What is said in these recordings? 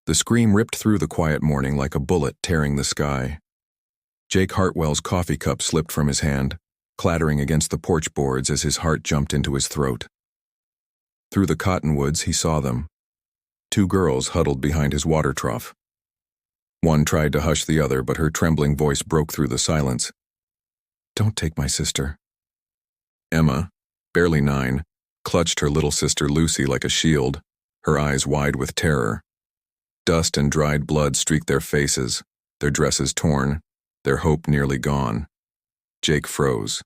The scream ripped through the quiet morning like a bullet tearing the sky. Jake Hartwell's coffee cup slipped from his hand, clattering against the porch boards as his heart jumped into his throat. Through the cottonwoods, he saw them. 2 girls huddled behind his water trough. One tried to hush the other, but her trembling voice broke through the silence. "Don't take my sister." Emma, barely 9, clutched her little sister Lucy like a shield, her eyes wide with terror. Dust and dried blood streaked their faces, their dresses torn, their hope nearly gone. Jake froze.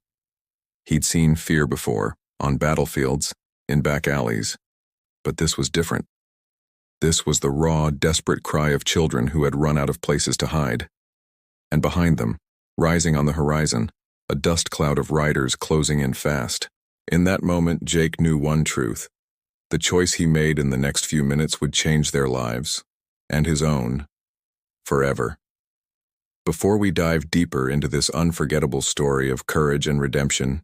He'd seen fear before, on battlefields, in back alleys. But this was different. This was the raw, desperate cry of children who had run out of places to hide. And behind them, rising on the horizon, a dust cloud of riders closing in fast. In that moment, Jake knew one truth. The choice he made in the next few minutes would change their lives, and his own, forever. Before we dive deeper into this unforgettable story of courage and redemption,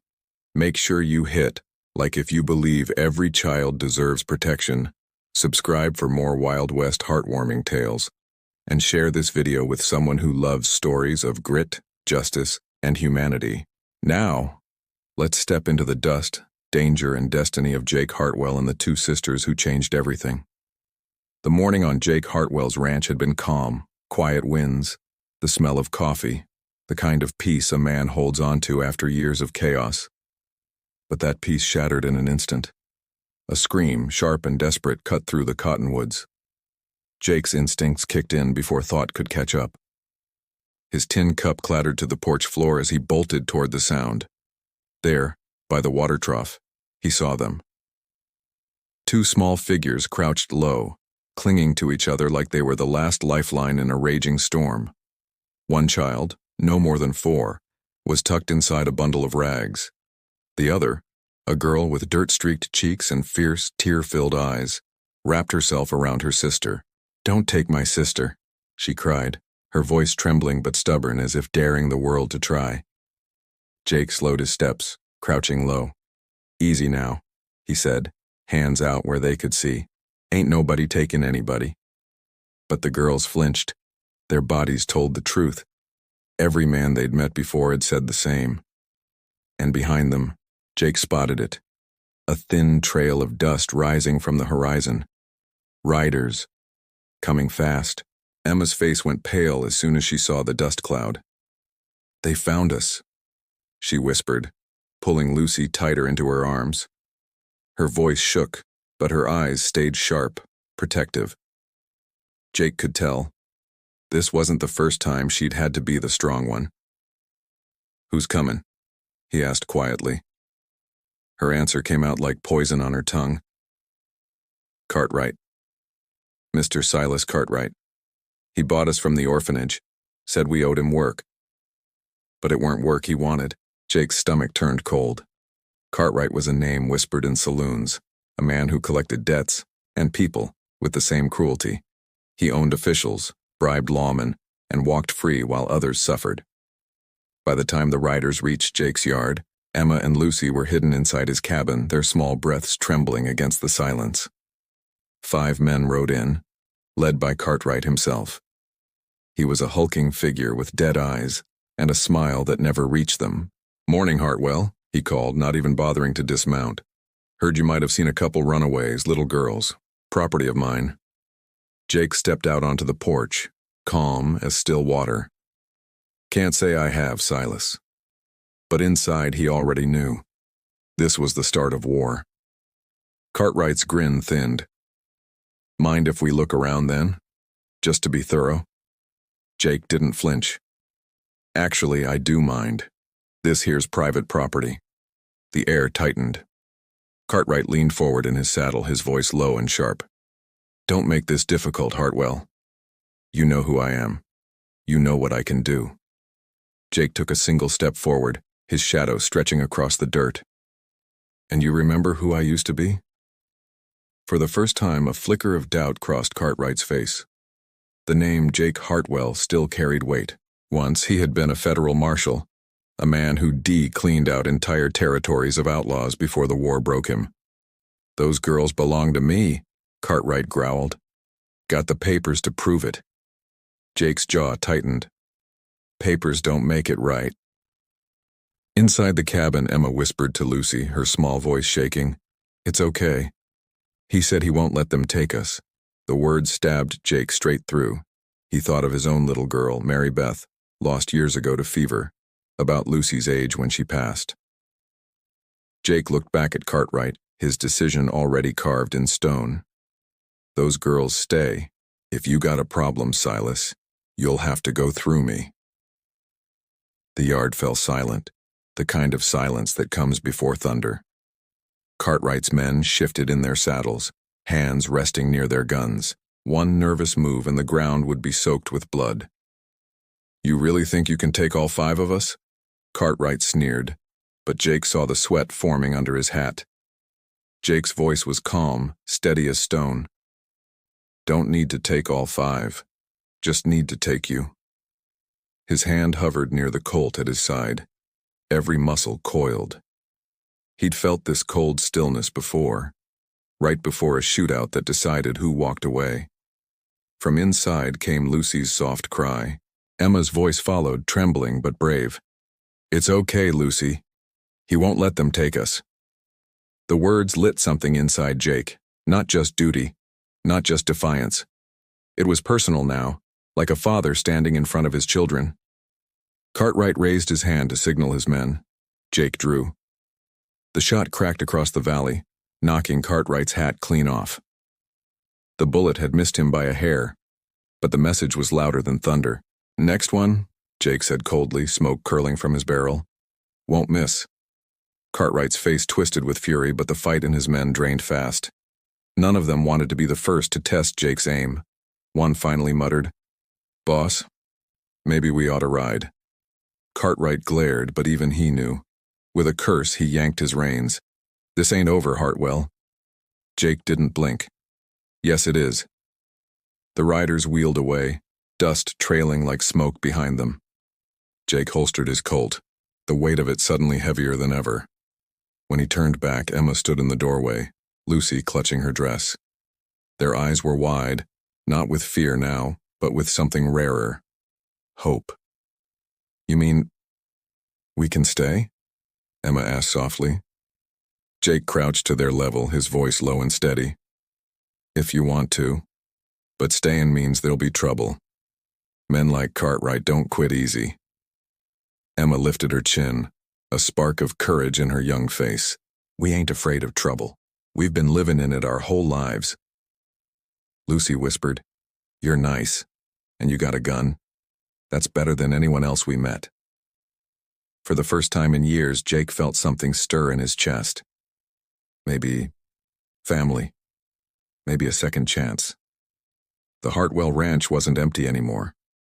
make sure you hit like if you believe every child deserves protection, subscribe for more Wild West heartwarming tales, and share this video with someone who loves stories of grit, justice, and humanity. Now, let's step into the dust, danger, and destiny of Jake Hartwell and the 2 sisters who changed everything. The morning on Jake Hartwell's ranch had been calm, quiet winds, the smell of coffee, the kind of peace a man holds on to after years of chaos. But that peace shattered in an instant. A scream, sharp and desperate, cut through the cottonwoods. Jake's instincts kicked in before thought could catch up. His tin cup clattered to the porch floor as he bolted toward the sound. There, by the water trough, he saw them. 2 small figures crouched low, clinging to each other like they were the last lifeline in a raging storm. One child, no more than 4, was tucked inside a bundle of rags. The other, a girl with dirt-streaked cheeks and fierce, tear-filled eyes, wrapped herself around her sister. "Don't take my sister," she cried, her voice trembling but stubborn as if daring the world to try. Jake slowed his steps, crouching low. "Easy now," he said, hands out where they could see. "Ain't nobody taking anybody." But the girls flinched. Their bodies told the truth. Every man they'd met before had said the same. And behind them, Jake spotted it. A thin trail of dust rising from the horizon. Riders. Coming fast. Emma's face went pale as soon as she saw the dust cloud. "They found us," she whispered, pulling Lucy tighter into her arms. Her voice shook, but her eyes stayed sharp, protective. Jake could tell. This wasn't the first time she'd had to be the strong one. "Who's coming?" he asked quietly. Her answer came out like poison on her tongue. "Cartwright. Mr. Silas Cartwright. He bought us from the orphanage, said we owed him work. But it weren't work he wanted." Jake's stomach turned cold. Cartwright was a name whispered in saloons, a man who collected debts, and people, with the same cruelty. He owned officials, bribed lawmen, and walked free while others suffered. By the time the riders reached Jake's yard, Emma and Lucy were hidden inside his cabin, their small breaths trembling against the silence. 5 men rode in, led by Cartwright himself. He was a hulking figure with dead eyes and a smile that never reached them. "Morning, Hartwell," he called, not even bothering to dismount. "Heard you might have seen a couple runaways, little girls. Property of mine." Jake stepped out onto the porch, calm as still water. "Can't say I have, Silas." But inside he already knew. This was the start of war. Cartwright's grin thinned. "Mind if we look around then? Just to be thorough?" Jake didn't flinch. "Actually, I do mind. This here's private property." The air tightened. Cartwright leaned forward in his saddle, his voice low and sharp. "Don't make this difficult, Hartwell. You know who I am. You know what I can do." Jake took a single step forward, his shadow stretching across the dirt. "And you remember who I used to be?" For the first time, a flicker of doubt crossed Cartwright's face. The name Jake Hartwell still carried weight. Once he had been a federal marshal, a man who cleaned out entire territories of outlaws before the war broke him. "Those girls belong to me," Cartwright growled. Got the papers to prove it. Jake's jaw tightened. Papers don't make it right. Inside the cabin, Emma whispered to Lucy, her small voice shaking. It's okay. He said he won't let them take us. The words stabbed Jake straight through. He thought of his own little girl, Mary Beth, lost years ago to fever, about Lucy's age when she passed. Jake looked back at Cartwright, his decision already carved in stone. Those girls stay. If you got a problem, Silas, you'll have to go through me. The yard fell silent, the kind of silence that comes before thunder. Cartwright's men shifted in their saddles, hands resting near their guns. One nervous move and the ground would be soaked with blood. You really think you can take all 5 of us? Cartwright sneered, but Jake saw the sweat forming under his hat. Jake's voice was calm, steady as stone. Don't need to take all 5. Just need to take you. His hand hovered near the Colt at his side. Every muscle coiled. He'd felt this cold stillness before, right before a shootout that decided who walked away. From inside came Lucy's soft cry. Emma's voice followed, trembling but brave. It's okay, Lucy. He won't let them take us. The words lit something inside Jake, not just duty, not just defiance. It was personal now, like a father standing in front of his children. Cartwright raised his hand to signal his men. Jake drew. The shot cracked across the valley, knocking Cartwright's hat clean off. The bullet had missed him by a hair, but the message was louder than thunder. Next one, Jake said coldly, smoke curling from his barrel. Won't miss. Cartwright's face twisted with fury, but the fight in his men drained fast. None of them wanted to be the first to test Jake's aim. One finally muttered, Boss, maybe we ought to ride. Cartwright glared, but even he knew. With a curse, he yanked his reins. This ain't over, Hartwell. Jake didn't blink. Yes, it is. The riders wheeled away, dust trailing like smoke behind them. Jake holstered his Colt, the weight of it suddenly heavier than ever. When he turned back, Emma stood in the doorway, Lucy clutching her dress. Their eyes were wide, not with fear now, but with something rarer. Hope. You mean, we can stay? Emma asked softly. Jake crouched to their level, his voice low and steady. If you want to. But staying means there'll be trouble. Men like Cartwright don't quit easy. Emma lifted her chin, a spark of courage in her young face. We ain't afraid of trouble. We've been living in it our whole lives. Lucy whispered, You're nice, and you got a gun. That's better than anyone else we met. For the first time in years, Jake felt something stir in his chest. Maybe family. Maybe a second chance. The Hartwell ranch wasn't empty anymore.